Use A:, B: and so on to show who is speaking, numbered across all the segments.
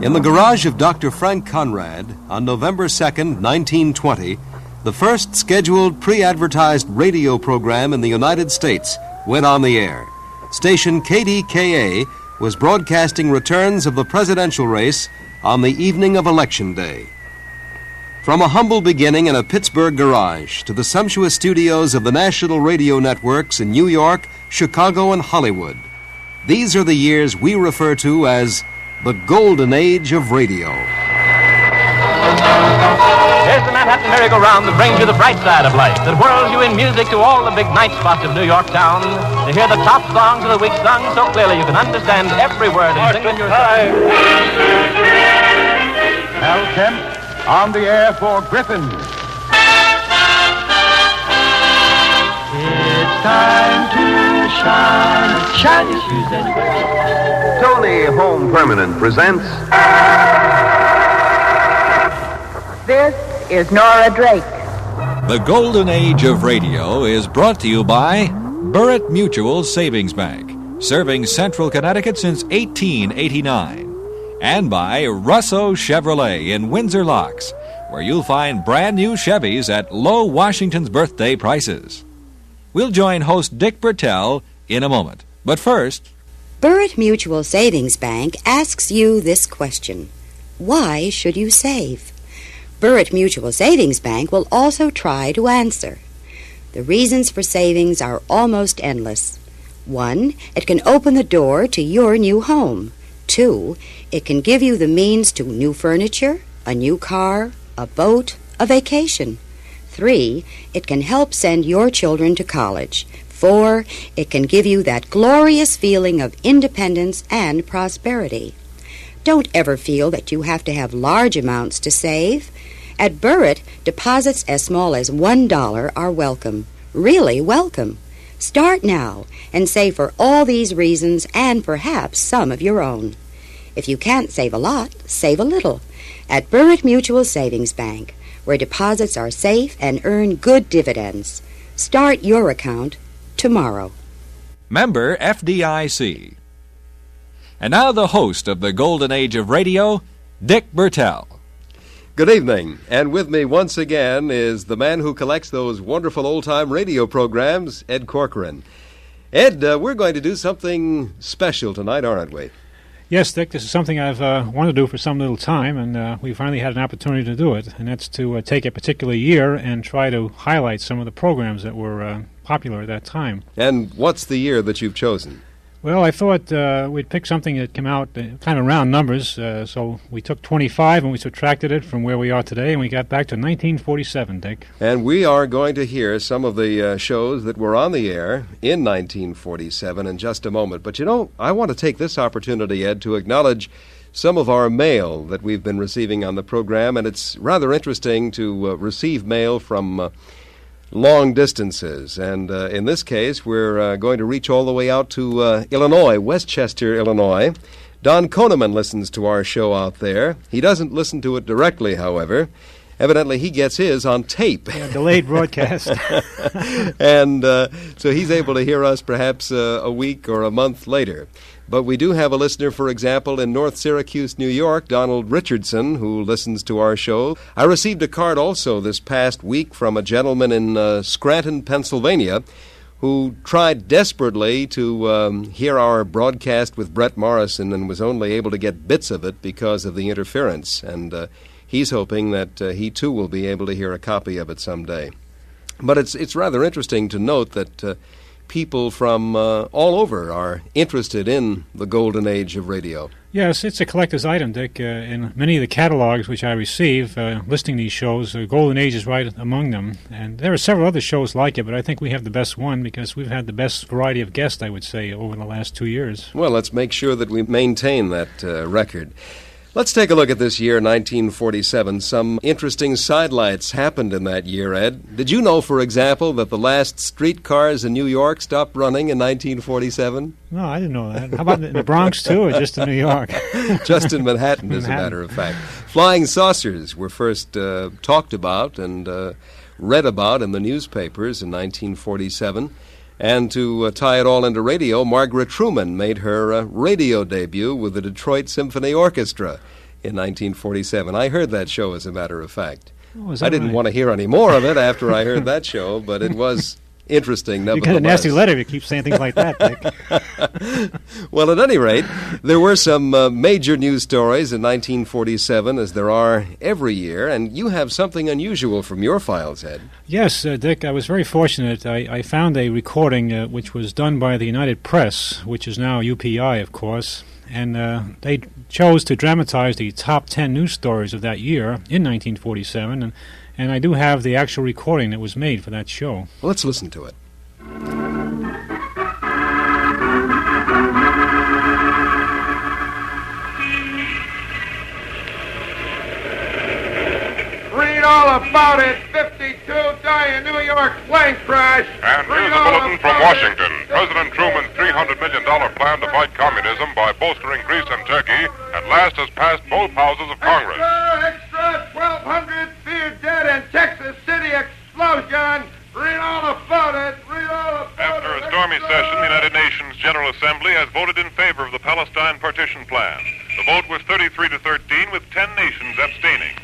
A: In the garage of Dr. Frank Conrad, on November 2nd, 1920, the first scheduled pre-advertised radio program in the United States went on the air. Station KDKA was broadcasting returns of the presidential race on the evening of Election Day. From a humble beginning in a Pittsburgh garage to the sumptuous studios of the national radio networks in New York, Chicago, and Hollywood, these are the years we refer to as the golden age of radio.
B: Here's the Manhattan merry-go-round that brings you the bright side of life, that whirls you in music to all the big night spots of New York town, to hear the top songs of the week sung so clearly you can understand every word and sing them yourself.
C: Al Kemp on the air for Griffin.
D: It's time to shine. Shine your shoes anyway.
E: Tony Home Permanent presents...
F: This is Nora Drake.
G: The Golden Age of Radio is brought to you by Burritt Mutual Savings Bank, serving Central Connecticut since 1889. And by Russo Chevrolet in Windsor Locks, where you'll find brand new Chevys at low Washington's birthday prices. We'll join host Dick Bertel in a moment. But first...
H: Burritt Mutual Savings Bank asks you this question. Why should you save? Burritt Mutual Savings Bank will also try to answer. The reasons for savings are almost endless. 1, it can open the door to your new home. 2, it can give you the means to new furniture, a new car, a boat, a vacation. 3, it can help send your children to college. 4, it can give you that glorious feeling of independence and prosperity. Don't ever feel that you have to have large amounts to save. At Burritt, deposits as small as $1 are welcome. Really welcome. Start now and save for all these reasons and perhaps some of your own. If you can't save a lot, save a little. At Burritt Mutual Savings Bank, where deposits are safe and earn good dividends. Start your account tomorrow.
G: Member FDIC. And now the host of the Golden Age of Radio, Dick Bertel.
A: Good evening, and with me once again is the man who collects those wonderful old-time radio programs, Ed Corcoran. Ed, we're going to do something special tonight, aren't we?
I: Yes, Dick, this is something I've wanted to do for some little time, and we finally had an opportunity to do it, and that's to take a particular year and try to highlight some of the programs that were popular at that time. And
A: what's the year that you've chosen?
I: Well, I thought we'd pick something that came out kind of round numbers, so we took 25 and we subtracted it from where we are today, and we got back to 1947, Dick.
A: And we are going to hear some of the shows that were on the air in 1947 in just a moment. But, you know, I want to take this opportunity, Ed, to acknowledge some of our mail that we've been receiving on the program, and it's rather interesting to receive mail from... long distances, and in this case we're going to reach all the way out to Illinois, Westchester, Illinois. Don Koneman listens to our show out there. He doesn't listen to it directly, however. Evidently he gets his on tape.
I: Yeah, delayed broadcast.
A: And so he's able to hear us perhaps a week or a month later. But we do have a listener, for example, in North Syracuse, New York, Donald Richardson, who listens to our show. I received a card also this past week from a gentleman in Scranton, Pennsylvania, who tried desperately to hear our broadcast with Brett Morrison and was only able to get bits of it because of the interference. And he's hoping that he, too, will be able to hear a copy of it someday. But it's rather interesting to note that... people from all over are interested in the golden age of radio.
I: Yes, it's a collector's item, Dick. In many of the catalogs which I receive listing these shows, Golden Age is right among them. And there are several other shows like it, but I think we have the best one because we've had the best variety of guests, I would say, over the last 2 years.
A: Well, let's make sure that we maintain that record. Let's take a look at this year, 1947. Some interesting sidelights happened in that year, Ed. Did you know, for example, that the last streetcars in New York stopped running in 1947?
I: No, I didn't know that. How about in the Bronx, too, or just in New York?
A: Just in Manhattan, as a matter of fact. Flying saucers were first talked about and read about in the newspapers in 1947. And to tie it all into radio, Margaret Truman made her radio debut with the Detroit Symphony Orchestra in 1947. I heard that show, as a matter of fact.
I: Oh, is
A: I
I: that
A: didn't
I: right?
A: want to hear any more of it after I heard that show, but it was interesting,
I: You
A: nevertheless.
I: got a nasty letter if you keep saying things like that, Dick.
A: Well, at any rate, there were some major news stories in 1947, as there are every year, and you have something unusual from your files, Ed.
I: Yes, Dick, I was very fortunate. I found a recording which was done by the United Press, which is now UPI, of course, and they chose to dramatize the top 10 news stories of that year in 1947, and I do have the actual recording that was made for that show.
A: Well, let's listen to it.
C: Read all about it. 52 die in New York plane crash.
J: And here's a bulletin from Washington. President Truman's $300 million plan to fight communism by bolstering Greece and Turkey at last has passed both houses of Congress.
C: Extra, 1,200 feared dead in Texas City explosion. Read all about it. Read all about
J: After a stormy session, the United Nations General Assembly has voted in favor of the Palestine partition plan. The vote was 33 to 13, with 10 nations abstaining.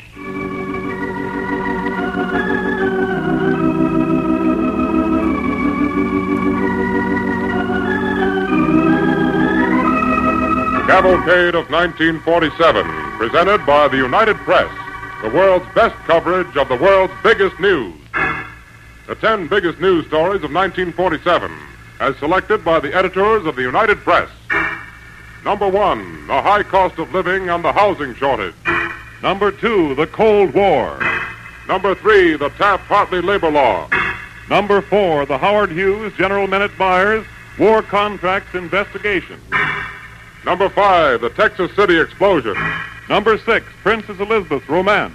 C: Cavalcade of 1947, presented by the United Press, the world's best coverage of the world's biggest news. The 10 biggest news stories of 1947, as selected by the editors of the United Press. Number 1, the high cost of living and the housing shortage. Number 2, the Cold War. Number 3, the Taft-Hartley labor law. Number 4, the Howard Hughes General Minute Myers war contracts investigation. Number 5, the Texas City explosion. Number 6, Princess Elizabeth's romance.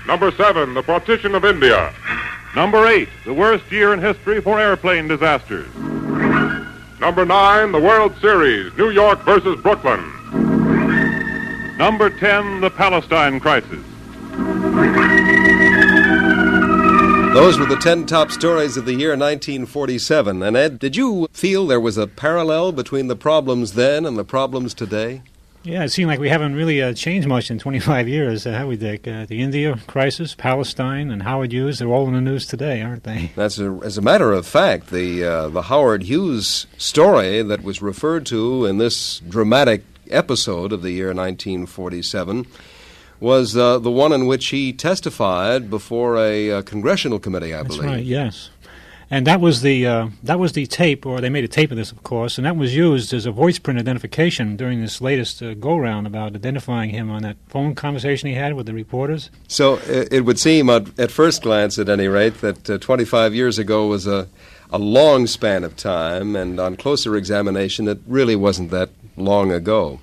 C: Number 7, the partition of India. Number 8, the worst year in history for airplane disasters. Number 9, the World Series, New York versus Brooklyn. Number 10, the Palestine crisis.
A: Those were the 10 top stories of the year 1947. And Ed, did you feel there was a parallel between the problems then and the problems today?
I: Yeah, it seemed like we haven't really changed much in 25 years, have we, Dick? The India crisis, Palestine, and Howard Hughes, they're all in the news today, aren't they?
A: As a matter of fact, the Howard Hughes story that was referred to in this dramatic episode of the year 1947 was the one in which he testified before a congressional committee, I believe.
I: That's right, yes. And that was the tape, or they made a tape of this, of course, and that was used as a voice print identification during this latest go-round about identifying him on that phone conversation he had with the reporters.
A: So it would seem, at first glance at any rate, that 25 years ago was a long span of time, and on closer examination, it really wasn't that long ago.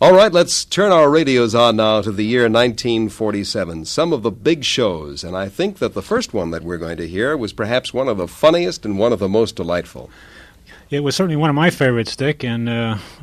A: All right, let's turn our radios on now to the year 1947, some of the big shows, and I think that the first one that we're going to hear was perhaps one of the funniest and one of the most delightful.
I: It was certainly one of my favorites, Dick, and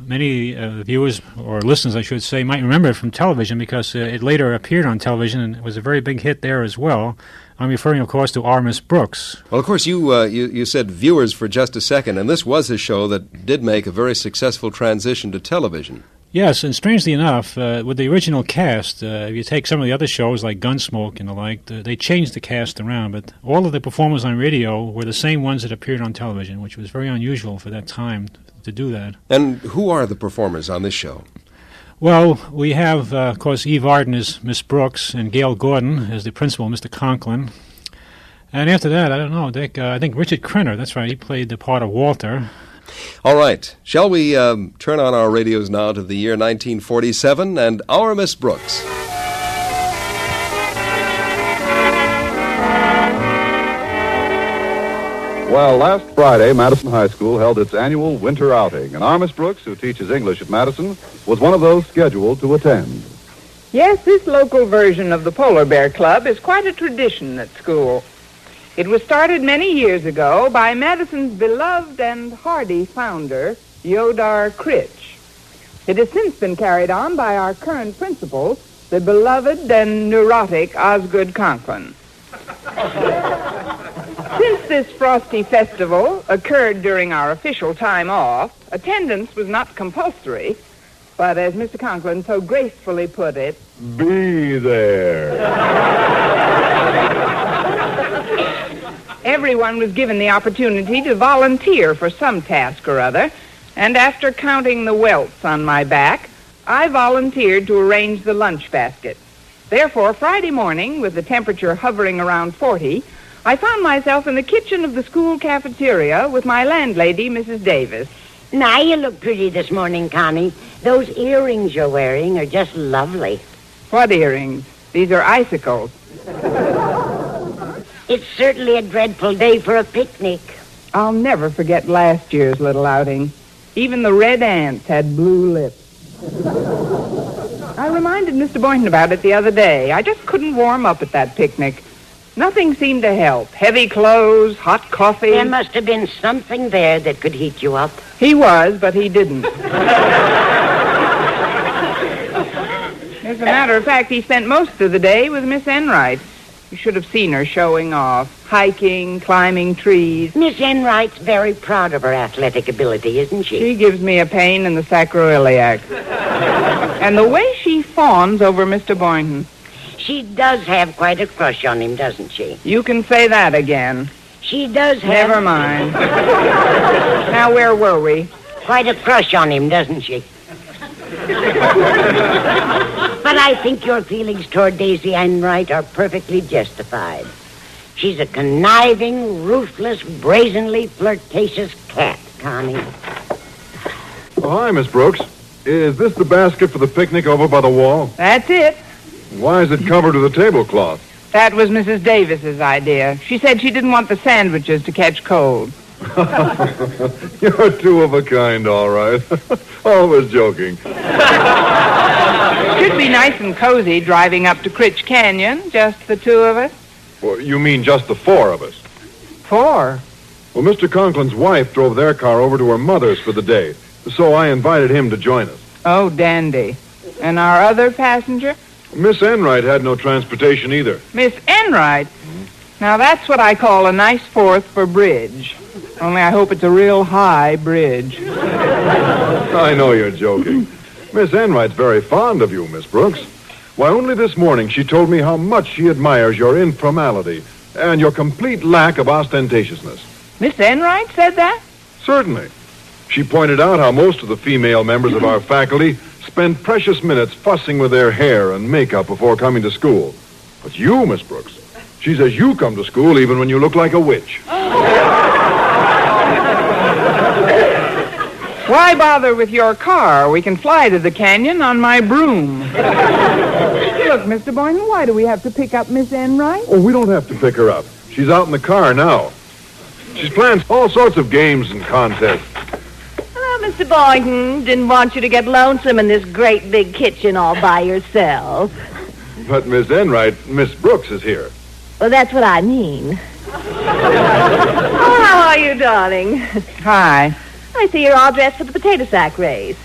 I: many viewers, or listeners, I should say, might remember it from television because it later appeared on television and it was a very big hit there as well. I'm referring, of course, to Our Miss Brooks.
A: Well, of course, you said viewers for just a second, and this was a show that did make a very successful transition to television.
I: Yes, and strangely enough, with the original cast, if you take some of the other shows like Gunsmoke and the like, they changed the cast around, but all of the performers on radio were the same ones that appeared on television, which was very unusual for that time to do that.
A: And who are the performers on this show?
I: Well, we have, of course, Eve Arden as Miss Brooks and Gail Gordon as the principal, Mr. Conklin. And after that, I don't know, Dick, I think Richard Crenner, that's right, he played the part of Walter.
A: All right. Shall we turn on our radios now to the year 1947 and Our Miss Brooks?
K: Well, last Friday, Madison High School held its annual winter outing, and Our Miss Brooks, who teaches English at Madison, was one of those scheduled to attend.
F: Yes, this local version of the Polar Bear Club is quite a tradition at school. It was started many years ago by Madison's beloved and hardy founder, G.A.O.R-WTIC. It has since been carried on by our current principal, the beloved and neurotic Osgood Conklin. Since this frosty festival occurred during our official time off, attendance was not compulsory, But as Mr. Conklin so gracefully put it,
K: be there.
F: Everyone was given the opportunity to volunteer for some task or other, and after counting the welts on my back, I volunteered to arrange the lunch basket. Therefore, Friday morning, with the temperature hovering around 40, I found myself in the kitchen of the school cafeteria with my landlady, Mrs. Davis.
L: Now, you look pretty this morning, Connie. Those earrings you're wearing are just lovely.
F: What earrings? These are icicles.
L: It's certainly a dreadful day for a picnic.
F: I'll never forget last year's little outing. Even the red ants had blue lips. I reminded Mr. Boynton about it the other day. I just couldn't warm up at that picnic. Nothing seemed to help. Heavy clothes, hot coffee.
L: There must have been something there that could heat you up.
F: He was, but he didn't. As a matter of fact, he spent most of the day with Miss Enright. You should have seen her showing off, hiking, climbing trees.
L: Miss Enright's very proud of her athletic ability, isn't she?
F: She gives me a pain in the sacroiliac. And the way she fawns over Mr. Boynton.
L: She does have quite a crush on him, doesn't she?
F: You can say that again.
L: She does have...
F: Never mind. Now, where were we?
L: Quite a crush on him, doesn't she? But I think your feelings toward Daisy Enright are perfectly justified. She's a conniving, ruthless, brazenly flirtatious cat, Connie.
K: Oh, hi, Miss Brooks. Is this the basket for the picnic over by the wall?
F: That's it.
K: Why is it covered with a tablecloth?
F: That was Mrs. Davis's idea. She said she didn't want the sandwiches to catch cold.
K: You're two of a kind, all right. Always joking.
F: Should be nice and cozy driving up to Critch Canyon, just the two of us.
K: Well, you mean just the four of us?
F: 4?
K: Well, Mr. Conklin's wife drove their car over to her mother's for the day, so I invited him to join us.
F: Oh, dandy. And our other passenger?
K: Miss Enright had no transportation either.
F: Miss Enright? Now, that's what I call a nice fourth for bridge. Only I hope it's a real high bridge.
K: I know you're joking. Miss Enright's very fond of you, Miss Brooks. Why, only this morning she told me how much she admires your informality and your complete lack of ostentatiousness.
F: Miss Enright said that?
K: Certainly. She pointed out how most of the female members of our faculty spend precious minutes fussing with their hair and makeup before coming to school. But you, Miss Brooks, she says you come to school even when you look like a witch.
F: Why bother with your car? We can fly to the canyon on my broom. Look, Mr. Boynton, why do we have to pick up Miss Enright?
K: Oh, we don't have to pick her up. She's out in the car now. She's planned all sorts of games and contests.
M: Hello, Mr. Boynton. Didn't want you to get lonesome in this great big kitchen all by yourself.
K: But Miss Enright, Miss Brooks is here.
M: Well, that's what I mean. Oh, how are you, darling?
F: Hi.
M: I see you're all dressed for the potato sack race.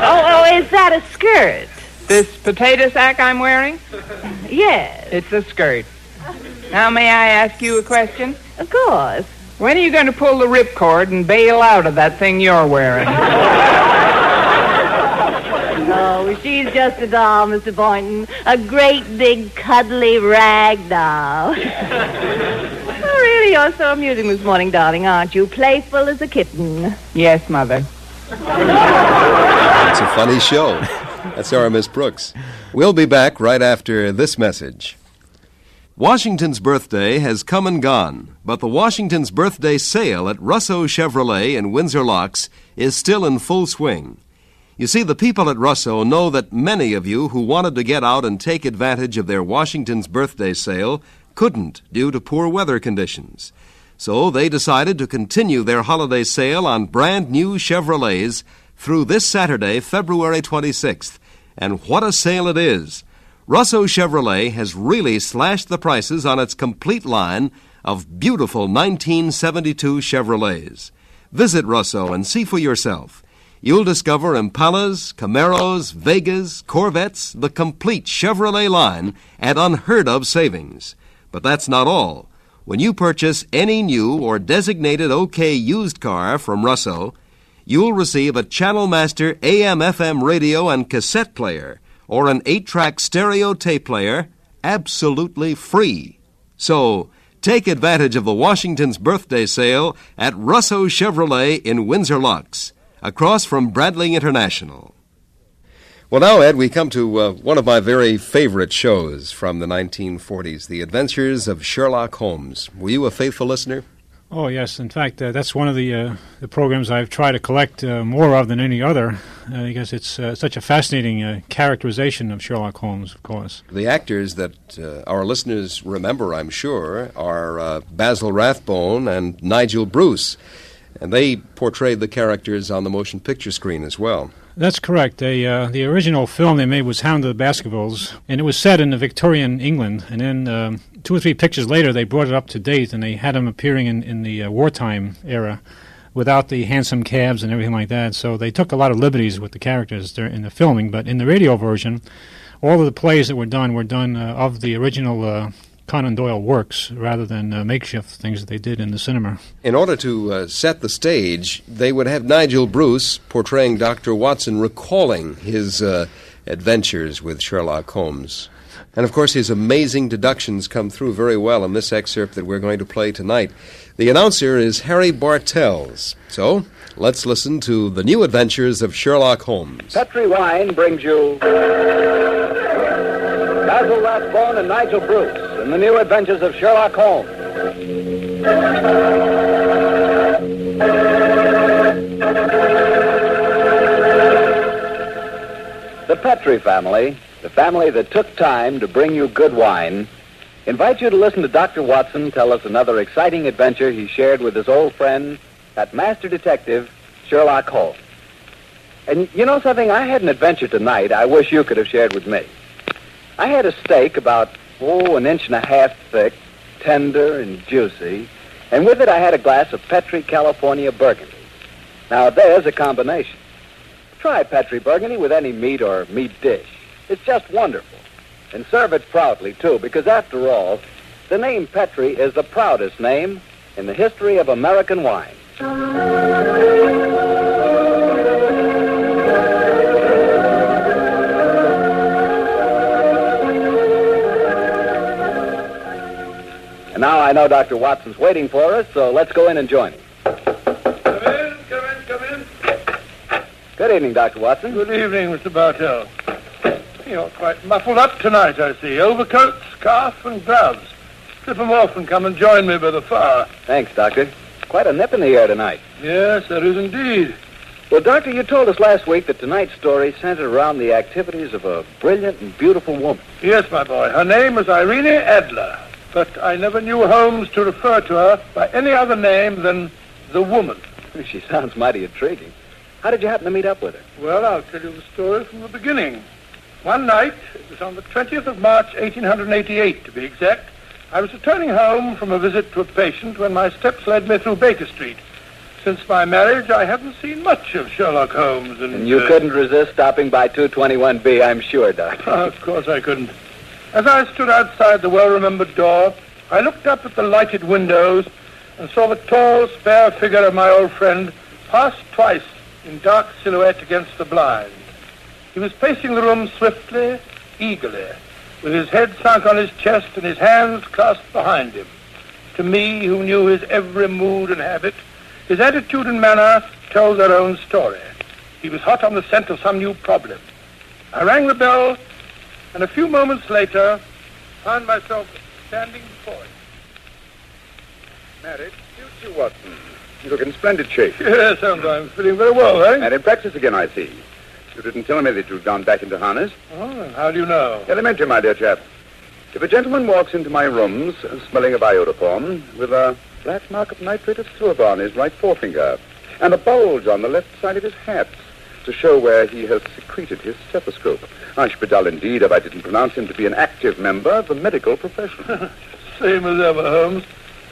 M: Oh, is that a skirt?
F: This potato sack I'm wearing?
M: Yes.
F: It's a skirt. Now, may I ask you a question?
M: Of course.
F: When are you going to pull the ripcord and bail out of that thing you're wearing?
M: Oh, she's just a doll, Mr. Boynton. A great, big, cuddly rag doll. Oh, really, you're so amusing this morning, darling, aren't you? Playful as a kitten.
F: Yes, Mother.
A: It's a funny show. That's our Miss Brooks. We'll be back right after this message. Washington's birthday has come and gone, but the Washington's birthday sale at Russo Chevrolet in Windsor Locks is still in full swing. You see, the people at Russo know that many of you who wanted to get out and take advantage of their Washington's birthday sale couldn't due to poor weather conditions. So they decided to continue their holiday sale on brand new Chevrolets through this Saturday, February 26th. And what a sale it is! Russo Chevrolet has really slashed the prices on its complete line of beautiful 1972 Chevrolets. Visit Russo and see for yourself. You'll discover Impalas, Camaros, Vegas, Corvettes, the complete Chevrolet line at unheard-of savings. But that's not all. when you purchase any new or designated OK used car from Russo, you'll receive a Channel Master AM/FM radio and cassette player or an 8-track stereo tape player absolutely free. So, take advantage of the Washington's birthday sale at Russo Chevrolet in Windsor Locks, across from Bradley International. Well, now, Ed, we come to one of my very favorite shows from the 1940s, The Adventures of Sherlock Holmes. Were you a faithful listener?
I: Oh, yes. In fact, that's one of the programs I've tried to collect more of than any other, because it's such a fascinating characterization of Sherlock Holmes, of course.
A: The actors that our listeners remember, I'm sure, are Basil Rathbone and Nigel Bruce, and they portrayed the characters on the motion picture screen as well.
I: That's correct. The original film they made was Hound of the Baskervilles, and it was set in the Victorian England. And then 2 or 3 pictures later, they brought it up to date, and they had him appearing in the wartime era without the handsome cabs and everything like that. So they took a lot of liberties with the characters in the filming. But in the radio version, all of the plays that were done of the original Conan Doyle works rather than makeshift things that they did in the cinema.
A: In order to set the stage, they would have Nigel Bruce portraying Dr. Watson, recalling his adventures with Sherlock Holmes. And, of course, his amazing deductions come through very well in this excerpt that we're going to play tonight. The announcer is Harry Bartels. So, let's listen to The New Adventures of Sherlock Holmes.
N: Petri Wine brings you Basil Rathbone and Nigel Bruce in The New Adventures of Sherlock Holmes. The Petri family, the family that took time to bring you good wine, invite you to listen to Dr. Watson tell us another exciting adventure he shared with his old friend, that master detective, Sherlock Holmes. And you know something? I had an adventure tonight I wish you could have shared with me. I had a steak about, 1.5 inches thick, tender and juicy, and with it I had a glass of Petri California Burgundy. Now there's a combination. Try Petri Burgundy with any meat or meat dish. It's just wonderful. And serve it proudly, too, because after all, the name Petri is the proudest name in the history of American wine. And now I know Dr. Watson's waiting for us, so let's go in and join him.
O: Come in.
N: Good evening, Dr. Watson.
O: Good evening, Mr. Bartell. You're quite muffled up tonight, I see. Overcoat, scarf, and gloves. Strip them off and come and join me by the fire.
N: Thanks, Doctor. Quite a nip in the air tonight.
O: Yes, there is indeed.
N: Well, Doctor, you told us last week that tonight's story centered around the activities of a brilliant and beautiful woman.
O: Yes, my boy. Her name is Irene Adler, but I never knew Holmes to refer to her by any other name than the woman.
N: She sounds mighty intriguing. How did you happen to meet up with her?
O: Well, I'll tell you the story from the beginning. One night, it was on the 20th of March, 1888, to be exact, I was returning home from a visit to a patient when my steps led me through Baker Street. Since my marriage, I haven't seen much of Sherlock Holmes.
N: And you couldn't resist stopping by 221B, I'm sure, Doctor.
O: Of course I couldn't. As I stood outside the well-remembered door, I looked up at the lighted windows and saw the tall, spare figure of my old friend pass twice in dark silhouette against the blind. He was pacing the room swiftly, eagerly, with his head sunk on his chest and his hands clasped behind him. To me, who knew his every mood and habit, his attitude and manner told their own story. He was hot on the scent of some new problem. I rang the bell, and a few moments later, found myself standing before him.
P: Married? You, Watson. You look in splendid shape.
O: Yes, I'm feeling very well, eh?
P: And in practice again, I see. You didn't tell me that you'd gone back into harness.
O: Oh, how do you know?
P: Elementary, my dear chap. If a gentleman walks into my rooms smelling of iodoform with a flat mark of nitrate of silver on his right forefinger and a bulge on the left side of his hat to show where he has secreted his stethoscope, I should be dull indeed if I didn't pronounce him to be an active member of the medical profession.
O: Same as ever, Holmes.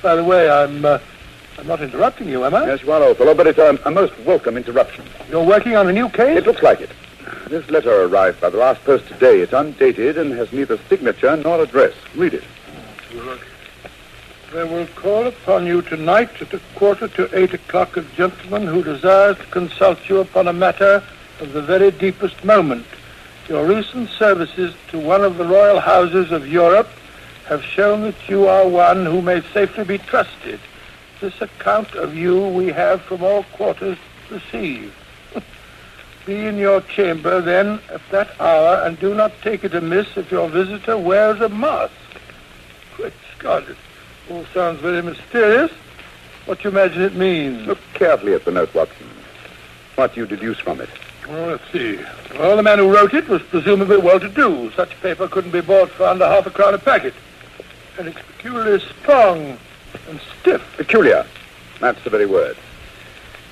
O: By the way, I'm not interrupting you, am I?
P: Yes, you are, old fellow, but it's a most welcome interruption.
O: You're working on a new case?
P: It looks like it. This letter arrived by the last post today. It's undated and has neither signature nor address. Read it.
O: Look. There will call upon you tonight at 7:45 a gentleman who desires to consult you upon a matter of the very deepest moment. Your recent services to one of the royal houses of Europe have shown that you are one who may safely be trusted. This account of you we have from all quarters received. Be in your chamber, then, at that hour, and do not take it amiss if your visitor wears a mask. Great Scott, it all sounds very mysterious. What do you imagine it means?
P: Look carefully at the note, Watson. What do you deduce from it?
O: Well, let's see. Well, the man who wrote it was presumably well-to-do. Such paper couldn't be bought for under half a crown a packet. And it's peculiarly strong and stiff.
P: Peculiar. That's the very word.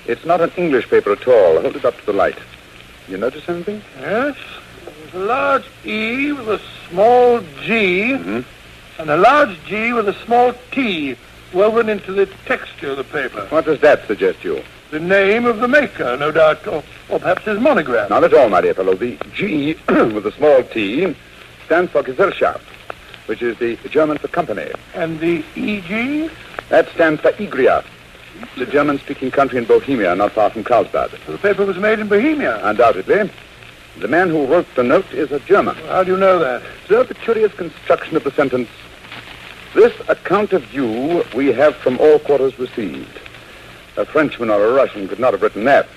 P: It's not an English paper at all. Hold it up to the light. You notice anything?
O: Yes. There's a large E with a small G, and a large G with a small T woven into the texture of the paper.
P: What does that suggest you?
O: The name of the maker, no doubt, or perhaps his monogram.
P: Not at all, my dear fellow. The G with a small T stands for Gesellschaft, which is the German for company.
O: And the EG?
P: That stands for Igria. It's a German-speaking country in Bohemia, not far from Carlsbad.
O: So the paper was made in Bohemia?
P: Undoubtedly. The man who wrote the note is a German.
O: How do you know that?
P: Observe the curious construction of the sentence. This account of you we have from all quarters received. A Frenchman or a Russian could not have written that.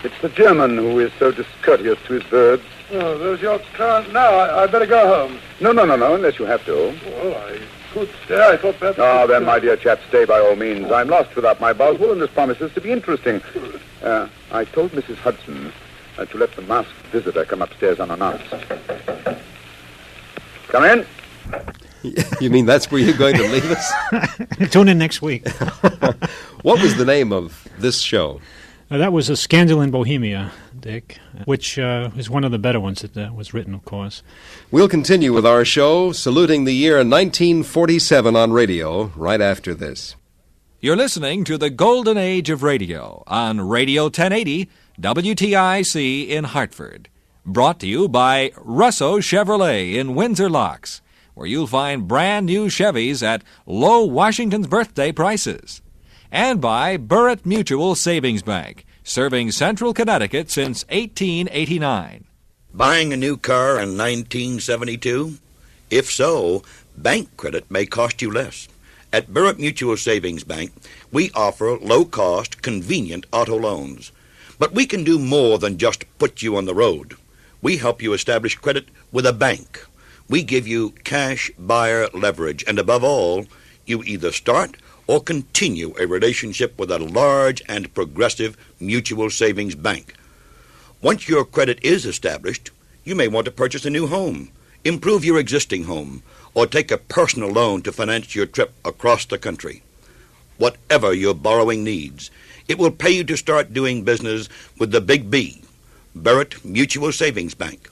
P: It's the German who is so discourteous to his birds.
O: Oh, there's your current now. I'd better go home.
P: No, unless you have to.
O: Well, I could stay. I thought perhaps...
P: Oh, then, my dear chap, stay by all means. I'm lost without my Boswell, and this promises to be interesting. I told Mrs. Hudson to let the masked visitor come upstairs unannounced. Come in.
A: You mean that's where you're going to leave us?
I: Tune in next week.
A: What was the name of this show?
I: That was A Scandal in Bohemia, Dick, which is one of the better ones that was written, of course.
A: We'll continue with our show, saluting the year 1947 on radio, right after this.
G: You're listening to the Golden Age of Radio on Radio 1080 WTIC in Hartford. Brought to you by Russo Chevrolet in Windsor Locks, where you'll find brand new Chevys at low Washington's birthday prices. And by Burritt Mutual Savings Bank, serving Central Connecticut since 1889.
Q: Buying a new car in 1972? If so, bank credit may cost you less. At Burritt Mutual Savings Bank, we offer low-cost, convenient auto loans. But we can do more than just put you on the road. We help you establish credit with a bank. We give you cash buyer leverage, and above all, you either start or continue a relationship with a large and progressive mutual savings bank. Once your credit is established, you may want to purchase a new home, improve your existing home, or take a personal loan to finance your trip across the country. Whatever your borrowing needs, it will pay you to start doing business with the Big B, Burritt Mutual Savings Bank.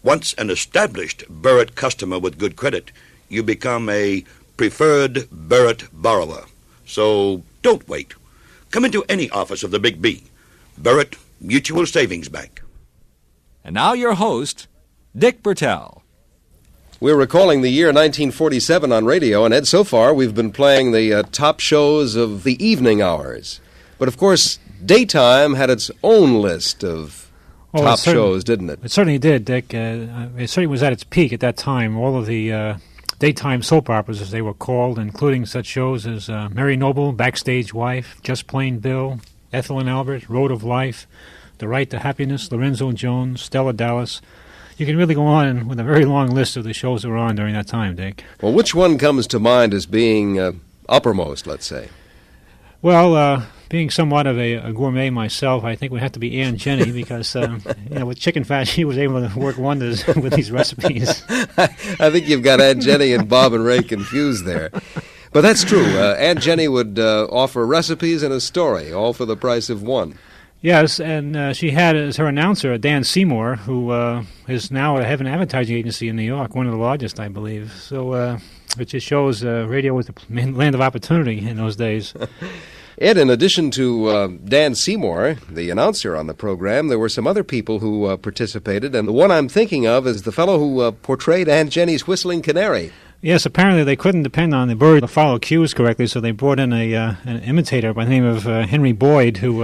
Q: Once an established Burritt customer with good credit, you become a preferred Burritt borrower. So don't wait. Come into any office of the Big B, Burritt Mutual Savings Bank.
G: And now your host, Dick Bertel.
A: We're recalling the year 1947 on radio, and Ed, so far we've been playing the top shows of the evening hours. But of course, daytime had its own list of top shows, didn't it?
I: It certainly did, Dick. It certainly was at its peak at that time. All of the daytime soap operas, as they were called, including such shows as Mary Noble, Backstage Wife, Just Plain Bill, Ethel and Albert, Road of Life, The Right to Happiness, Lorenzo Jones, Stella Dallas. You can really go on with a very long list of the shows that were on during that time, Dick.
A: Well, which one comes to mind as being uppermost, let's say?
I: Well, being somewhat of a gourmet myself, I think it would have to be Aunt Jenny because, with chicken fat, she was able to work wonders with these recipes.
A: I think you've got Aunt Jenny and Bob and Ray confused there. But that's true. Aunt Jenny would offer recipes and a story, all for the price of one.
I: Yes, and she had as her announcer Dan Seymour, who is now at an advertising agency in New York, one of the largest, I believe. So it just shows radio was the land of opportunity in those days.
A: Ed, in addition to Dan Seymour, the announcer on the program, there were some other people who participated, and the one I'm thinking of is the fellow who portrayed Aunt Jenny's whistling canary.
I: Yes, apparently they couldn't depend on the bird to follow cues correctly, so they brought in an imitator by the name of Henry Boyd, who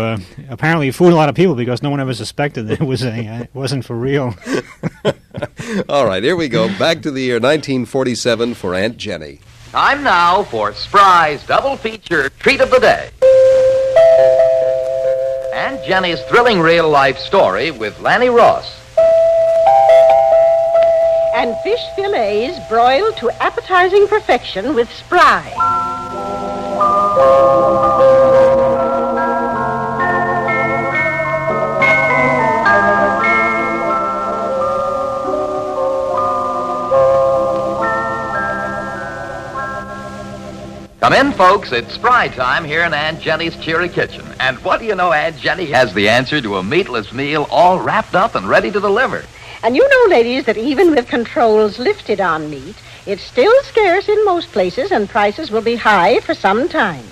I: apparently fooled a lot of people because no one ever suspected that it wasn't for real.
A: All right, here we go. Back to the year 1947 for Aunt Jenny.
R: Time now for Spry's double feature treat of the day. Aunt Jenny's thrilling real-life story with Lanny Ross.
S: And fish fillets broiled to appetizing perfection with Spry.
R: Come in, folks. It's Spry time here in Aunt Jenny's cheery kitchen. And what do you know, Aunt Jenny has the answer to a meatless meal all wrapped up and ready to deliver.
S: And you know, ladies, that even with controls lifted on meat, it's still scarce in most places and prices will be high for some time.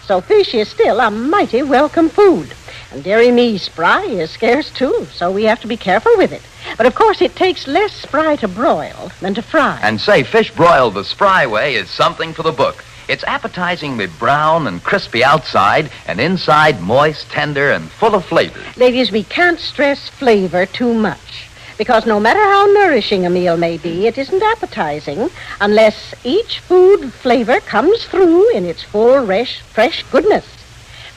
S: So fish is still a mighty welcome food. And dearie me, Spry is scarce too, so we have to be careful with it. But of course, it takes less Spry to broil than to fry.
R: And say, fish broiled the Spry way is something for the book. It's appetizingly brown and crispy outside and inside moist, tender, and full of flavors.
S: Ladies, we can't stress flavor too much. Because no matter how nourishing a meal may be, it isn't appetizing unless each food flavor comes through in its full, fresh goodness.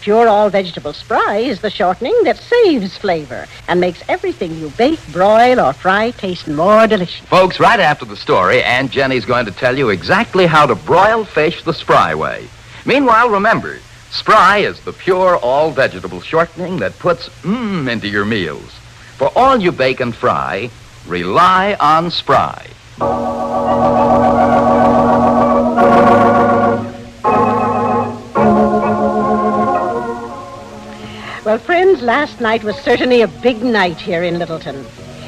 S: Pure all-vegetable Spry is the shortening that saves flavor and makes everything you bake, broil, or fry taste more delicious.
R: Folks, right after the story, Aunt Jenny's going to tell you exactly how to broil fish the Spry way. Meanwhile, remember, Spry is the pure all-vegetable shortening that puts into your meals. For all you bake and fry, rely on Spry.
S: Well, friends, last night was certainly a big night here in Littleton.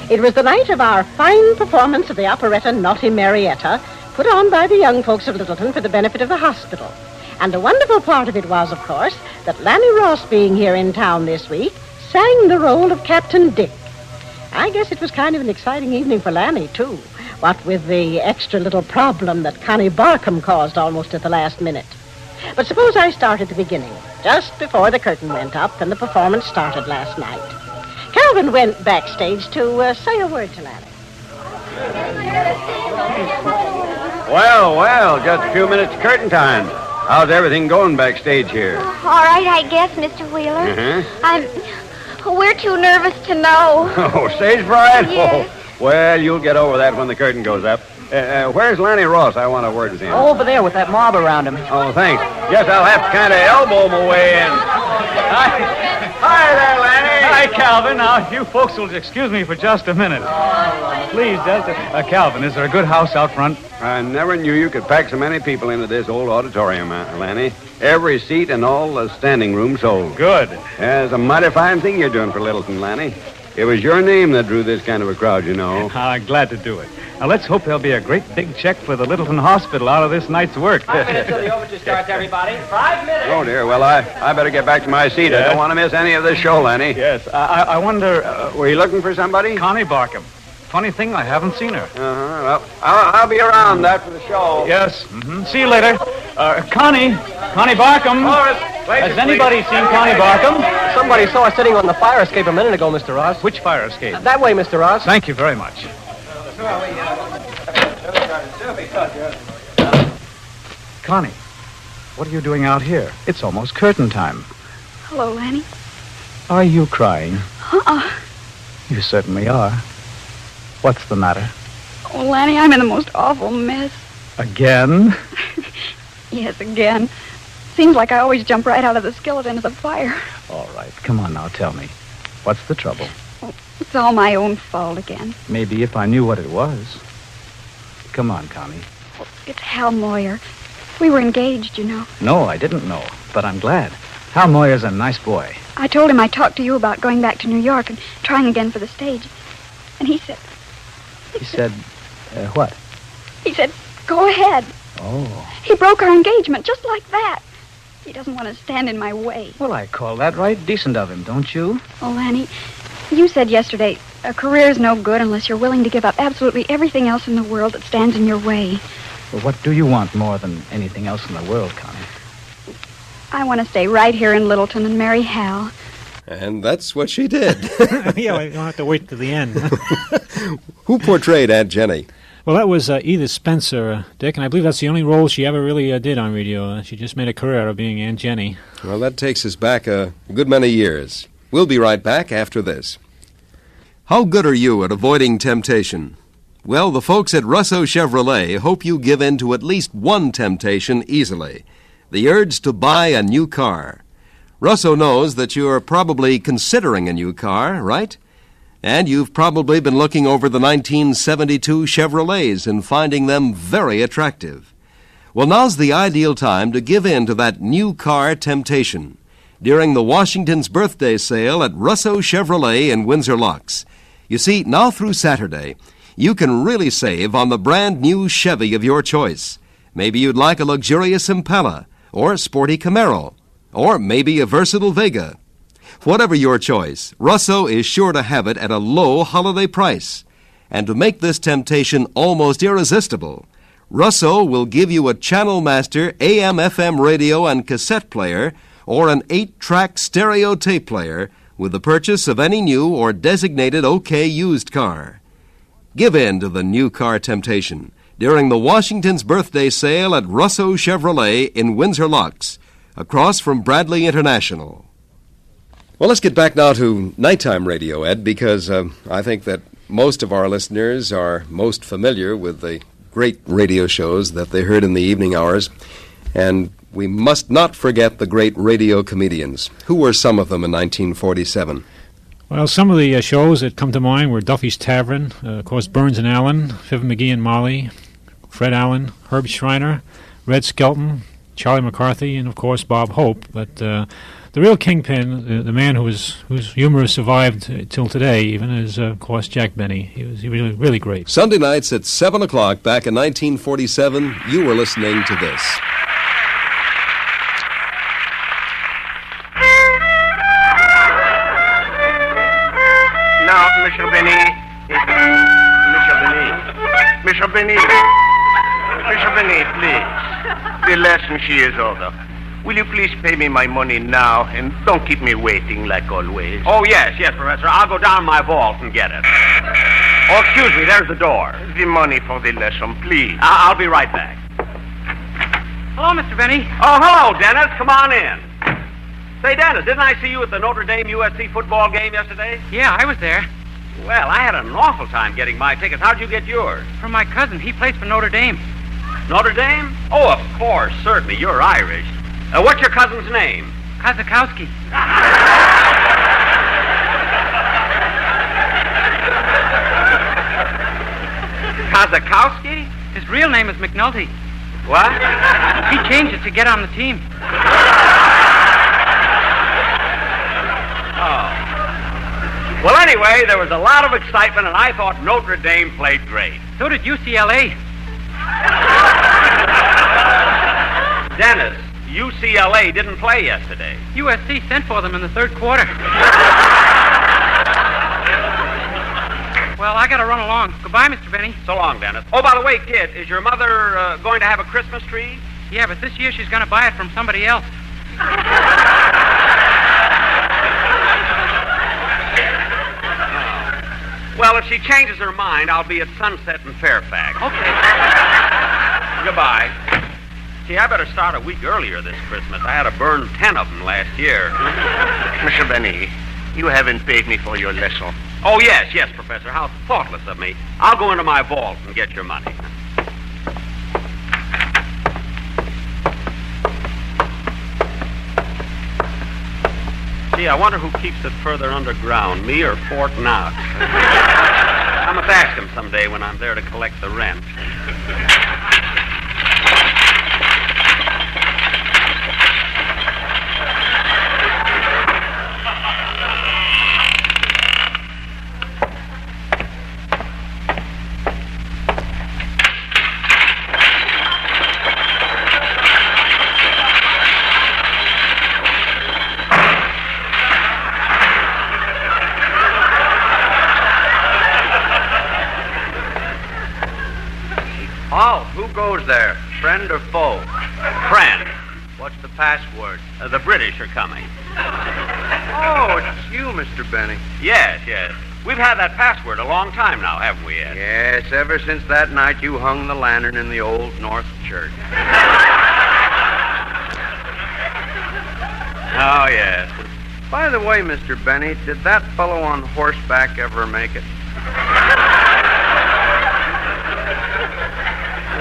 S: It was the night of our fine performance of the operetta Naughty Marietta, put on by the young folks of Littleton for the benefit of the hospital. And the wonderful part of it was, of course, that Lanny Ross, being here in town this week, sang the role of Captain Dick. I guess it was kind of an exciting evening for Lanny, too, what with the extra little problem that Connie Barkham caused almost at the last minute. But suppose I start at the beginning, just before the curtain went up and the performance started last night. Calvin went backstage to say a word to Lanny.
T: Well, just a few minutes to curtain time. How's everything going backstage here?
U: All right, I guess, Mr. Wheeler. We're too nervous to know.
T: Oh, stage fright?
U: Yes.
T: Oh, well, you'll get over that when the curtain goes up. Where's Lanny Ross? I want a word with him.
V: Oh, over there with that mob around him.
T: Oh, thanks. Guess I'll have to kind of elbow my way in. Hi there, Lanny.
W: Hi, Calvin. Now, you folks will excuse me for just a minute. Please, Calvin, is there a good house out front?
T: I never knew you could pack so many people into this old auditorium, Lanny. Every seat and all the standing room sold.
W: Good.
T: It's a mighty fine thing you're doing for Littleton, Lanny. It was your name that drew this kind of a crowd, you know.
W: Glad to do it. Now, let's hope there'll be a great big check for the Littleton Hospital out of this night's work.
V: 5 minutes till the overture starts, everybody. 5 minutes.
T: Oh, dear. Well, I better get back to my seat.
W: Yes.
T: I don't want to miss any of this show, Lanny.
W: Yes. I wonder...
T: were you looking for somebody?
W: Connie Barkham. Funny thing, I haven't seen her.
T: Well, I'll be around after the show.
W: Yes. See you later. Connie Barkham. Has anybody seen Connie Barkham?
V: Somebody saw her sitting on the fire escape a minute ago, Mr. Ross.
W: Which fire escape?
V: That way, Mr. Ross.
W: Thank you very much. Connie, what are you doing out here? It's almost curtain time.
U: Hello, Lanny.
W: Are you crying?
U: Uh-uh.
W: You certainly are. What's the matter?
U: Oh, Lanny, I'm in the most awful mess.
W: Again?
U: Yes, again. Seems like I always jump right out of the skillet into the fire.
W: All right, come on now, tell me. What's the trouble?
U: Oh, it's all my own fault again.
W: Maybe if I knew what it was. Come on, Connie.
U: Oh, it's Hal Moyer. We were engaged, you know.
W: No, I didn't know, but I'm glad. Hal Moyer's a nice boy.
U: I told him I talked to you about going back to New York and trying again for the stage. And he said...
W: He said, what?
U: He said, go ahead.
W: Oh.
U: He broke our engagement just like that. He doesn't want to stand in my way.
W: Well, I call that right decent of him, don't you?
U: Oh, Lanny, you said yesterday, a career's no good unless you're willing to give up absolutely everything else in the world that stands in your way.
V: Well, what do you want more than anything else in the world, Connie?
U: I want to stay right here in Littleton and marry Hal.
A: And that's what she did.
I: Yeah, I don't have to wait to the end.
A: Who portrayed Aunt Jenny?
I: Well, that was Edith Spencer, Dick, and I believe that's the only role she ever really did on radio. She just made a career out of being Aunt Jenny.
A: Well, that takes us back a good many years. We'll be right back after this. How good are you at avoiding temptation? Well, the folks at Russo Chevrolet hope you give in to at least one temptation easily, the urge to buy a new car. Russo knows that you're probably considering a new car, right? And you've probably been looking over the 1972 Chevrolets and finding them very attractive. Well, now's the ideal time to give in to that new car temptation during the Washington's birthday sale at Russo Chevrolet in Windsor Locks. You see, now through Saturday, you can really save on the brand new Chevy of your choice. Maybe you'd like a luxurious Impala, or a sporty Camaro, or maybe a versatile Vega. Whatever your choice, Russo is sure to have it at a low holiday price. And to make this temptation almost irresistible, Russo will give you a Channel Master AM/FM radio and cassette player or an 8-track stereo tape player with the purchase of any new or designated OK used car. Give in to the new car temptation during the Washington's birthday sale at Russo Chevrolet in Windsor Locks, across from Bradley International. Well, let's get back now to nighttime radio, Ed, because I think that most of our listeners are most familiar with the great radio shows that they heard in the evening hours. And we must not forget the great radio comedians. Who were some of them in 1947?
I: Well, some of the shows that come to mind were Duffy's Tavern, of course, Burns and Allen, Viv McGee and Molly, Fred Allen, Herb Schreiner, Red Skelton, Charlie McCarthy, and, of course, Bob Hope. But the real kingpin, the man whose humor has survived till today even, is, of course, Jack Benny. He was really, really great.
A: Sunday nights at 7 o'clock back in 1947, you were listening to this.
B: Now, Mr. Benny, please. The lesson she is over. Will you please pay me my money now and don't keep me waiting like always?
T: Oh, yes, Professor. I'll go down my vault and get it. Oh, excuse me, there's the door.
B: The money for the lesson, please.
T: I'll be right back.
V: Hello, Mr. Benny.
T: Oh, hello, Dennis. Come on in. Say, Dennis, didn't I see you at the Notre Dame USC football game yesterday?
V: Yeah, I was there.
T: Well, I had an awful time getting my tickets. How'd you get yours?
V: From my cousin. He plays for Notre Dame.
T: Notre Dame? Oh, of course, certainly. You're Irish. What's your cousin's name?
V: Kozakowski.
T: Kozakowski?
V: His real name is McNulty.
T: What?
V: He changed it to get on the team.
T: Oh. Well, anyway, there was a lot of excitement, and I thought Notre Dame played great.
V: So did UCLA.
T: Dennis, UCLA didn't play yesterday.
V: USC sent for them in the third quarter. Well, I gotta run along. Goodbye, Mr. Benny.
T: So long, Dennis. Oh, by the way, kid, is your mother going to have a Christmas tree?
V: Yeah, but this year she's gonna buy it from somebody else.
T: Well, if she changes her mind, I'll be at Sunset in Fairfax.
V: Okay.
T: Goodbye. See, I better start a week earlier this Christmas. I had to burn 10 of them last year.
B: Mr. Benny, you haven't paid me for your lesson.
T: Oh, yes, Professor. How thoughtless of me. I'll go into my vault and get your money. Gee, I wonder who keeps it further underground, me or Fort Knox? I must ask him someday when I'm there to collect the rent.
B: Friend or foe?
T: Friend.
B: What's the password?
T: The British are coming.
B: Oh, it's you, Mr. Benny.
T: Yes. We've had that password a long time now, haven't we, Ed?
B: Yes, ever since that night you hung the lantern in the Old North Church.
T: Oh, yes.
B: By the way, Mr. Benny, did that fellow on horseback ever make it?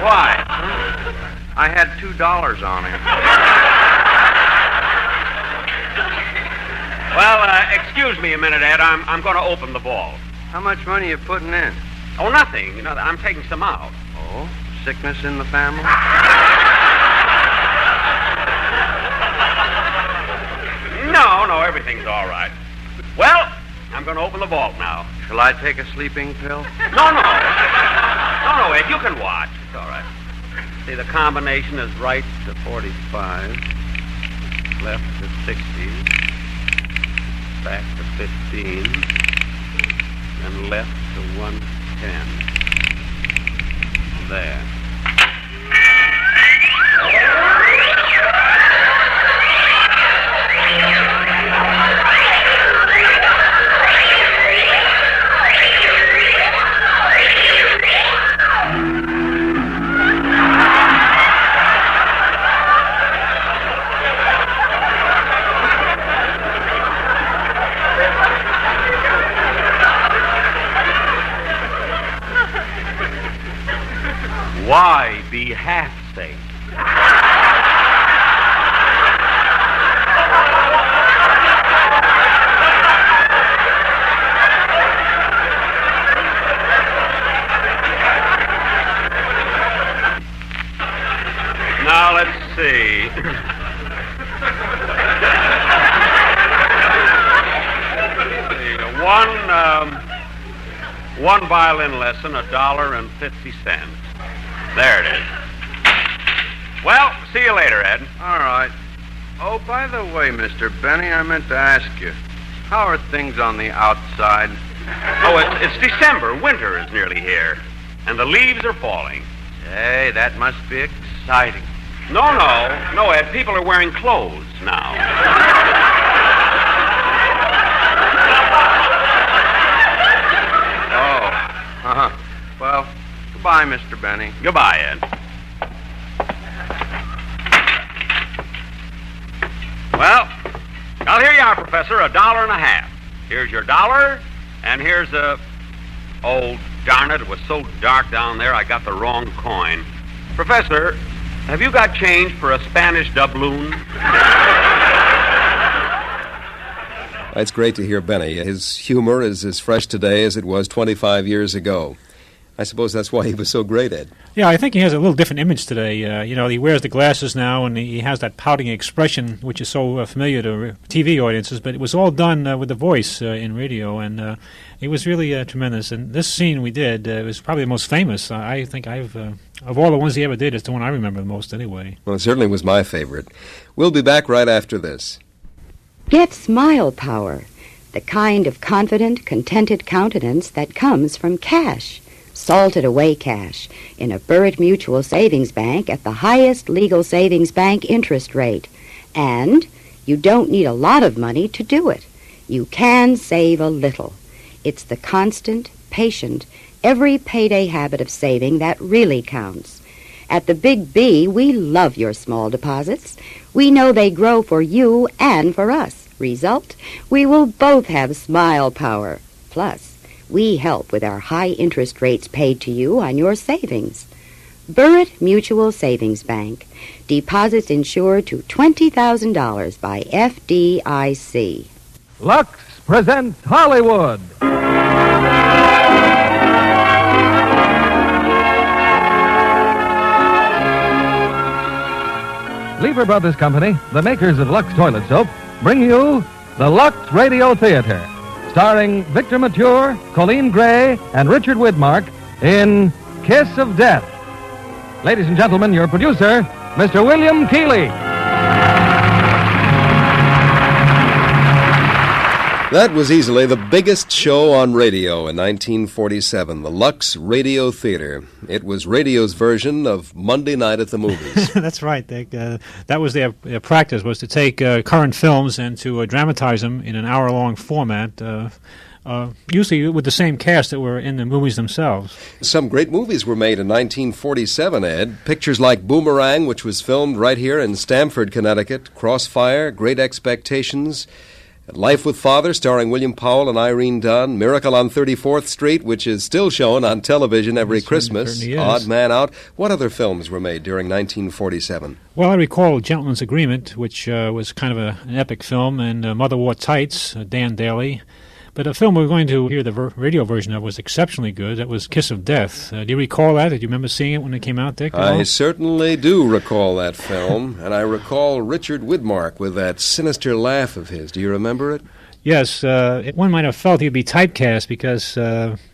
T: Why?
B: I had $2 on him.
T: Well, excuse me a minute, Ed. I'm going to open the vault.
B: How much money you putting in?
T: Oh, nothing. You know, I'm taking some out.
B: Oh, sickness in the family?
T: No, everything's all right. Well, I'm going to open the vault now.
B: Shall I take a sleeping pill?
T: No, Ed, you can watch. It's all right. See, the combination is right to 45, left to 60, back to 15, and left to 110. There. Why be half safe? Now, let's see. One violin lesson, $1.50. There it is. Well, see you later, Ed.
B: All right. Oh, by the way, Mr. Benny, I meant to ask you, how are things on the outside?
T: Oh, it's December. Winter is nearly here. And the leaves are falling.
B: Hey, that must be exciting.
T: No, Ed. People are wearing clothes now.
B: Well, goodbye, Mr. Benny.
T: Goodbye, Ed. Well, here you are, Professor, $1.50. Here's your $1, and here's a... Oh, darn it, it was so dark down there, I got the wrong coin. Professor, have you got change for a Spanish doubloon?
A: It's great to hear Benny. His humor is as fresh today as it was 25 years ago. I suppose that's why he was so great, Ed.
I: Yeah, I think he has a little different image today. He wears the glasses now, and he has that pouting expression, which is so familiar to TV audiences. But it was all done with the voice in radio, and it was really tremendous. And this scene we did was probably the most famous. I think of all the ones he ever did, it's the one I remember the most anyway.
A: Well, it certainly was my favorite. We'll be back right after this.
D: Get smile power, the kind of confident, contented countenance that comes from cash. Salted away cash in a Burritt Mutual Savings Bank at the highest legal savings bank interest rate. And you don't need a lot of money to do it. You can save a little. It's the constant, patient, every payday habit of saving that really counts. At the Big B, we love your small deposits. We know they grow for you and for us. Result, we will both have smile power. Plus, we help with our high interest rates paid to you on your savings. Burritt Mutual Savings Bank. Deposits insured to $20,000 by FDIC.
E: Lux presents Hollywood. Lever Brothers Company, the makers of Lux Toilet Soap, bring you the Lux Radio Theater, starring Victor Mature, Colleen Gray, and Richard Widmark in Kiss of Death. Ladies and gentlemen, your producer, Mr. William Keighley.
A: That was easily the biggest show on radio in 1947, the Lux Radio Theater. It was radio's version of Monday Night at the Movies.
I: That's right, Dick. That was their practice, was to take current films and to dramatize them in an hour-long format, usually with the same cast that were in the movies themselves.
A: Some great movies were made in 1947, Ed. Pictures like Boomerang, which was filmed right here in Stamford, Connecticut, Crossfire, Great Expectations, Life with Father, starring William Powell and Irene Dunn, Miracle on 34th Street, which is still shown on television every Christmas, Odd Man Out. What other films were made during 1947?
I: Well, I recall Gentleman's Agreement, which was kind of an epic film, and Mother Wore Tights, Dan Daly. But a film we're going to hear the radio version of was exceptionally good. That was Kiss of Death. Do you recall that? Did you remember seeing it when it came out, Dick?
A: I certainly do recall that film, and I recall Richard Widmark with that sinister laugh of his. Do you remember it?
I: Yes, one might have felt he'd be typecast because,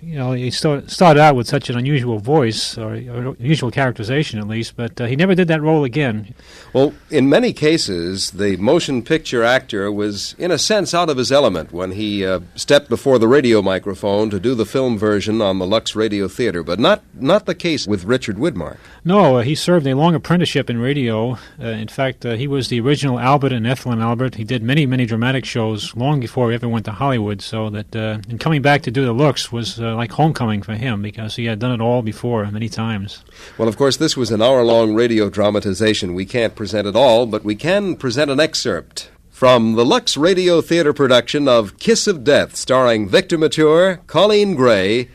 I: he started out with such an unusual voice, or unusual characterization at least, but he never did that role again.
A: Well, in many cases, the motion picture actor was, in a sense, out of his element when he stepped before the radio microphone to do the film version on the Lux Radio Theater, but not the case with Richard Widmark.
I: No, he served a long apprenticeship in radio. In fact, he was the original Albert and Ethelyn Albert. He did many, many dramatic shows long before he ever went to Hollywood, so that and coming back to do the looks was like homecoming for him because he had done it all before many times.
A: Well, of course, this was an hour-long radio dramatization. We can't present it all, but we can present an excerpt from the Lux Radio Theater production of Kiss of Death, starring Victor Mature, Colleen Gray,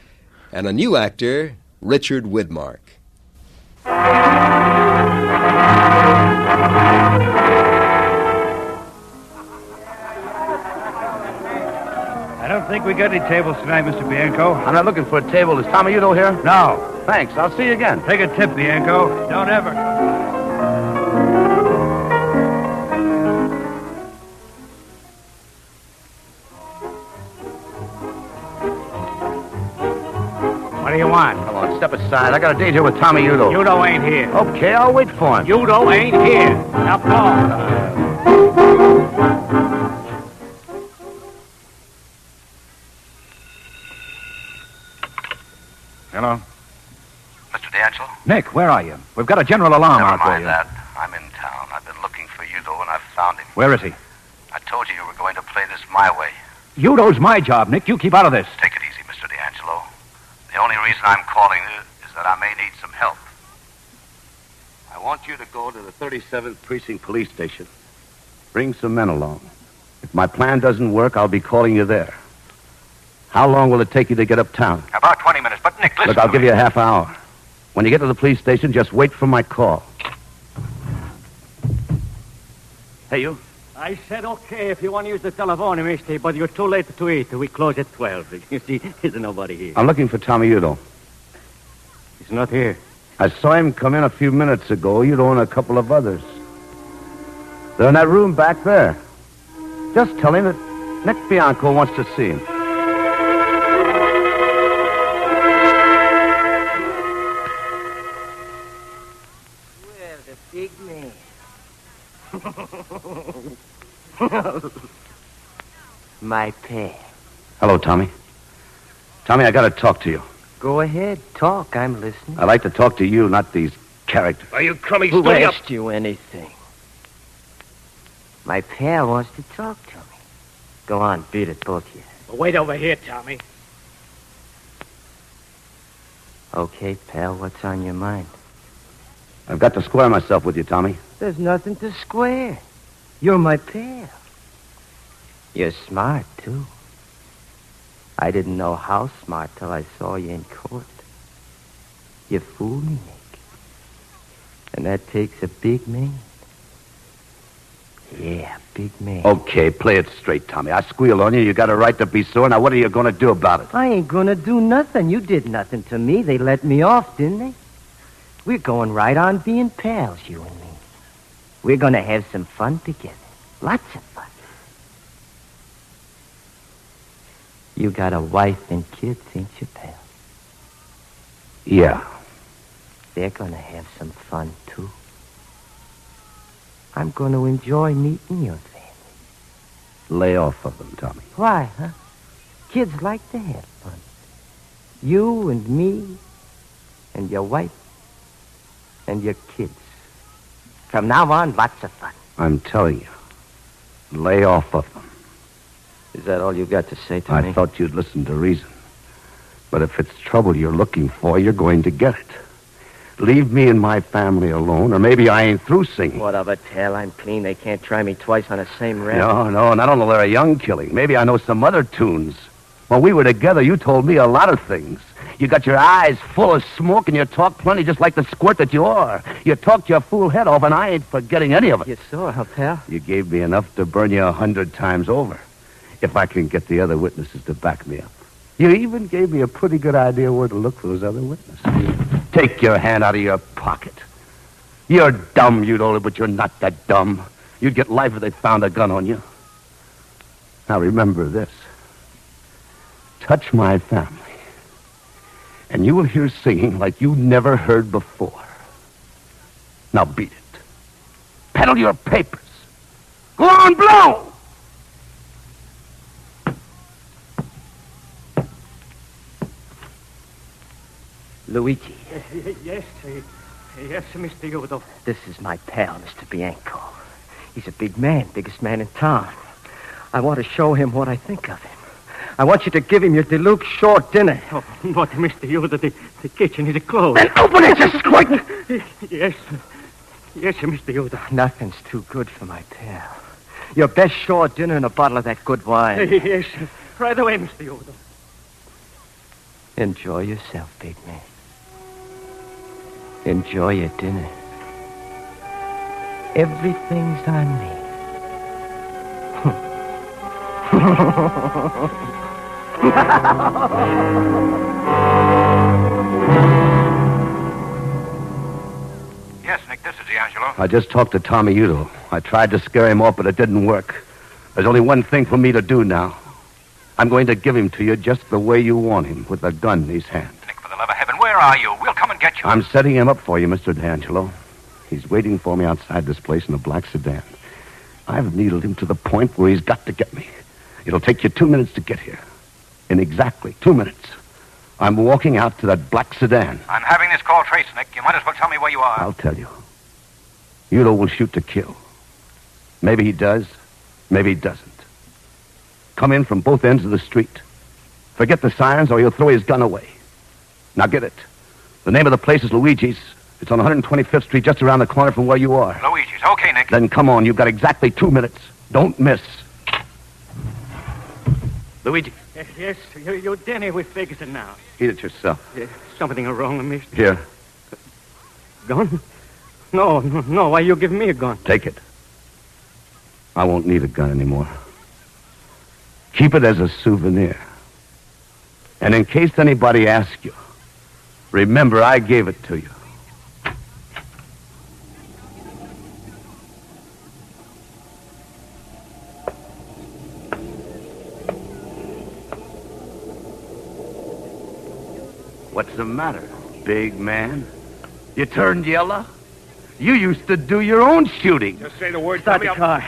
A: and a new actor, Richard Widmark.
C: I don't think we got any tables tonight, Mr. Bianco. I'm not looking for a table. Is Tommy Udo here? No. Thanks. I'll see you again. Take a tip, Bianco. Don't ever. What do you want? Come on, step aside. I got a date here with Tommy Udo. Udo ain't here. Okay, I'll wait for him. Udo ain't here. Now go. Hello?
H: Mr. D'Angelo?
C: Nick, where are you? We've got a general alarm out there.
H: Never mind that. I'm in town. I've been looking for Udo, and I've found him.
C: Where is he?
H: I told you were going to play this my way.
C: Udo's my job, Nick. You keep out of this.
H: Take it easy, Mr. D'Angelo. The only reason I'm calling you is that I may need some help. I want you to go to the 37th Precinct Police Station.
C: Bring some men along. If my plan doesn't work, I'll be calling you there. How long will it take you to get uptown?
H: About 20 minutes, but Nick, listen.
C: Look, I'll give you a half hour. When you get to the police station, just wait for my call. Hey, you.
J: I said okay if you want to use the telephone, mister, but you're too late to eat. We close at 12. You see, there's nobody here.
C: I'm looking for Tommy Udo.
J: He's not here.
C: I saw him come in a few minutes ago. Udo and a couple of others. They're in that room back there. Just tell him that Nick Bianco wants to see him.
L: Big man. My pal.
C: Hello, Tommy. Tommy, I got to talk to you.
L: Go ahead, talk. I'm listening.
C: I'd like to talk to you, not these characters.
J: Are you crummy?
L: Who asked you anything? My pal wants to talk to me. Go on, beat it, both of you.
J: Well, wait over here, Tommy.
L: Okay, pal, what's on your mind?
C: I've got to square myself with you, Tommy.
L: There's nothing to square. You're my pal. You're smart, too. I didn't know how smart till I saw you in court. You fooled me, Nick. And that takes a big man. Yeah, big man.
C: Okay, play it straight, Tommy. I squealed on you. You got a right to be sore. Now, what are you going to do about it?
L: I ain't going to do nothing. You did nothing to me. They let me off, didn't they? We're going right on being pals, you and me. We're going to have some fun together. Lots of fun. You got a wife and kids, ain't you, pal?
C: Yeah.
L: They're going to have some fun, too. I'm going to enjoy meeting your family.
C: Lay off of them, Tommy.
L: Why, huh? Kids like to have fun. You and me and your wife and your kids. From now on, lots of fun.
C: I'm telling you. Lay off of them.
L: Is that all you got to say to me?
C: I thought you'd listen to reason. But if it's trouble you're looking for, you're going to get it. Leave me and my family alone, or maybe I ain't through singing.
L: What of a tale? I'm clean. They can't try me twice on the same rap.
C: No, not only are young killing. Maybe I know some other tunes. When we were together, you told me a lot of things. You got your eyes full of smoke, and you talk plenty just like the squirt that you are. You talked your fool head off, and I ain't forgetting any of it.
L: You saw, huh, pal?
C: You gave me enough to burn you 100 times over, if I can get the other witnesses to back me up. You even gave me a pretty good idea where to look for those other witnesses. Take your hand out of your pocket. You're dumb, you know, but you're not that dumb. You'd get life if they found a gun on you. Now remember this. Touch my family, and you will hear singing like you never heard before. Now beat it. Peddle your papers. Go on, blow!
L: Luigi.
J: Yes, Mr. Yodo.
L: This is my pal, Mr. Bianco. He's a big man, biggest man in town. I want to show him what I think of him. I want you to give him your deluxe short dinner.
J: Oh, but, Mr. Yodo, the kitchen is closed.
L: Then open it, you squint!
J: Yes, Mr. Yodo.
L: Nothing's too good for my pal. Your best short dinner and a bottle of that good wine.
J: Yes, right away, Mr. Yodo.
L: Enjoy yourself, big man. Enjoy your dinner. Everything's on me.
H: Yes, Nick, this is D'Angelo.
C: I just talked to Tommy Udo. I tried to scare him off, but it didn't work. There's only one thing for me to do now. I'm going to give him to you just the way you want him, with a gun in his hand.
H: Nick, for the love of heaven, where are you? We'll come and get you.
C: I'm setting him up for you, Mr. D'Angelo. He's waiting for me outside this place in a black sedan. I've needled him to the point where he's got to get me. It'll take you 2 minutes to get here. In exactly 2 minutes, I'm walking out to that black sedan.
H: I'm having this call traced, Nick. You might as well tell me where you are.
C: I'll tell you. Udo will shoot to kill. Maybe he does, maybe he doesn't. Come in from both ends of the street. Forget the sirens or he'll throw his gun away. Now get it. The name of the place is Luigi's. It's on 125th Street, just around the corner from where you are.
H: Luigi's. Okay, Nick.
C: Then come on. You've got exactly 2 minutes. Don't miss. Luigi.
J: Yes, your dinner with Ferguson now.
C: Eat it yourself.
J: Something wrong, mister.
C: Here.
J: Gun? No. Why you give me a gun?
C: Take it. I won't need a gun anymore. Keep it as a souvenir. And in case anybody asks you, remember I gave it to you. What's the matter, big man? You turned yellow? You used to do your own shooting.
J: Just say the word.
L: Start the car.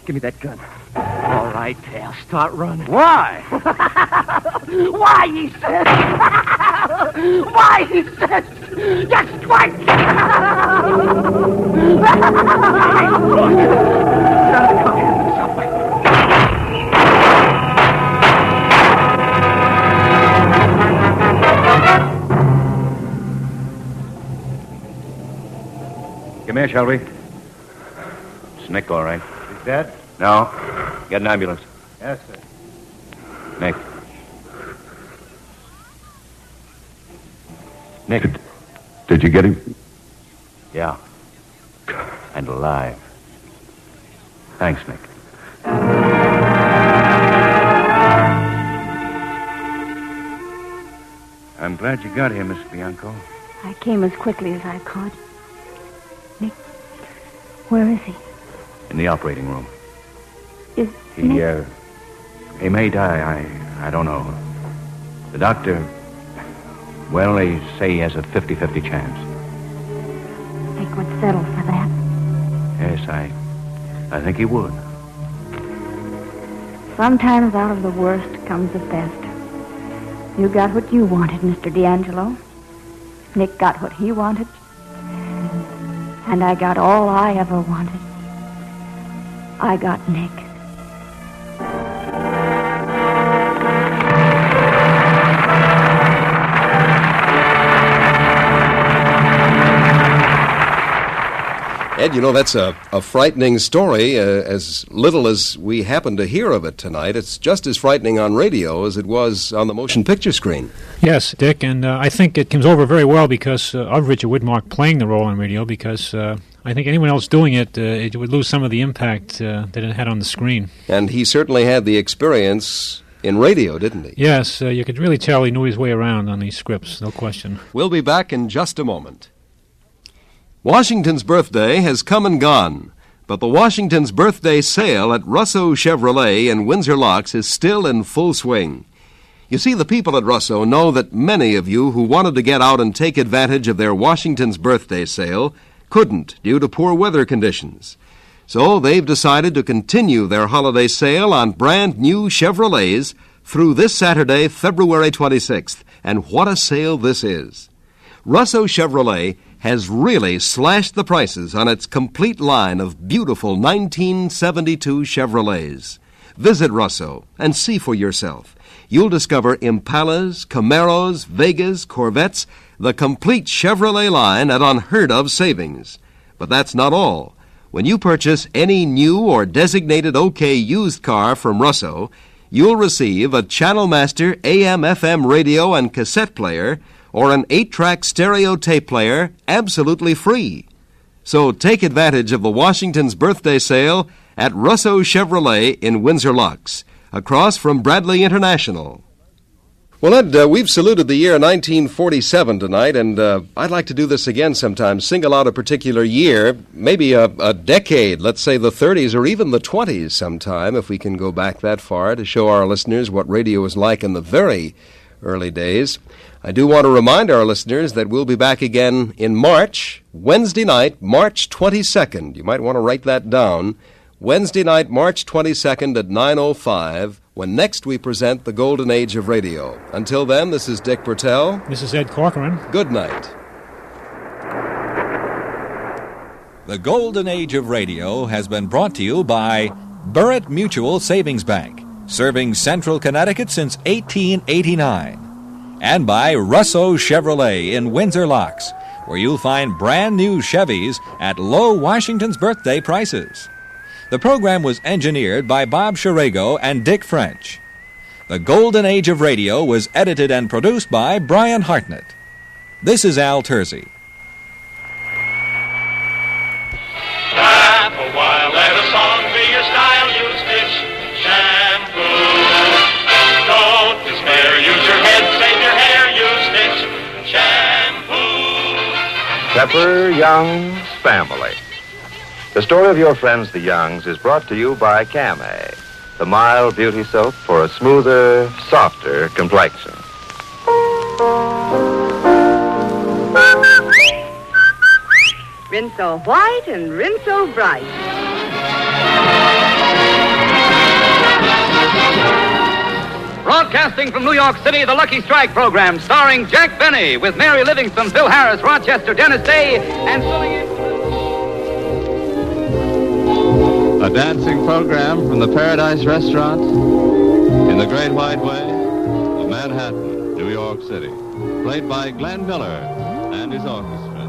L: Give me that gun. All right, pal. Start running.
C: Why?
L: Why, he said. Why, he said. Just twice.
H: Come here, shall we? It's Nick, all right.
J: Is that?
H: No. Get an ambulance.
J: Yes, sir.
H: Nick. Nick.
C: Did you get him?
H: Yeah. And alive. Thanks, Nick. I'm glad you got here, Miss Bianco.
U: I came as quickly as I could. Nick, where is he?
H: In the operating room.
U: Is
H: He may die. I don't know. The doctor, well, they say he has a 50-50 chance.
U: Nick would settle for that?
H: Yes, I think he would.
F: Sometimes out of the worst comes the best. You got what you wanted, Mr. D'Angelo. Nick got what he wanted. And I got all I ever wanted. I got Nick.
A: Ed, you know, that's a frightening story. As little as we happen to hear of it tonight, it's just as frightening on radio as it was on the motion picture screen.
I: Yes, Dick, and I think it comes over very well because of Richard Widmark playing the role on radio, because I think anyone else doing it, it would lose some of the impact that it had on the screen.
A: And he certainly had the experience in radio, didn't he?
I: Yes, you could really tell he knew his way around on these scripts, no question.
A: We'll be back in just a moment. Washington's birthday has come and gone, but the Washington's birthday sale at Russo Chevrolet in Windsor Locks is still in full swing. You see, the people at Russo know that many of you who wanted to get out and take advantage of their Washington's birthday sale couldn't due to poor weather conditions. So they've decided to continue their holiday sale on brand new Chevrolets through this Saturday, February 26th. And what a sale this is. Russo Chevrolet has really slashed the prices on its complete line of beautiful 1972 Chevrolets. Visit Russo and see for yourself. You'll discover Impalas, Camaros, Vegas, Corvettes, the complete Chevrolet line at unheard-of savings. But that's not all. When you purchase any new or designated OK used car from Russo, you'll receive a Channel Master AM/FM radio and cassette player or an 8-track stereo tape player absolutely free. So take advantage of the Washington's birthday sale at Russo Chevrolet in Windsor Locks, across from Bradley International. Well, Ed, we've saluted the year 1947 tonight, and I'd like to do this again sometime. Single out a particular year, maybe a decade, let's say the 30s or even the 20s sometime, if we can go back that far, to show our listeners what radio was like in the very early days. I do want to remind our listeners that we'll be back again in March, Wednesday night, March 22nd. You might want to write that down. Wednesday night, March 22nd at 9:05, when next we present the Golden Age of Radio. Until then, this is Dick Bertel.
I: This is Ed Corcoran.
A: Good night.
G: The Golden Age of Radio has been brought to you by Burritt Mutual Savings Bank, serving Central Connecticut since 1889. And by Russo Chevrolet in Windsor Locks, where you'll find brand new Chevys at low Washington's birthday prices. The program was engineered by Bob Chirego and Dick French. The Golden Age of Radio was edited and produced by Brian Hartnett. This is Al Tersey.
K: Laugh a while, let a song be your style, use dish shampoo. Don't despair, use your head, save your hair, use dish shampoo.
M: Pepper Young's Family. The story of your friends, the Youngs, is brought to you by Cam-A, the mild beauty soap for a smoother, softer complexion.
X: Rinse so white and rinse so bright.
W: Broadcasting from New York City, the Lucky Strike program, starring Jack Benny, with Mary Livingston, Phil Harris, Rochester, Dennis Day, and filling in...
Y: A dancing program from the Paradise Restaurant in the Great White Way of Manhattan, New York City. Played by Glenn Miller and his orchestra.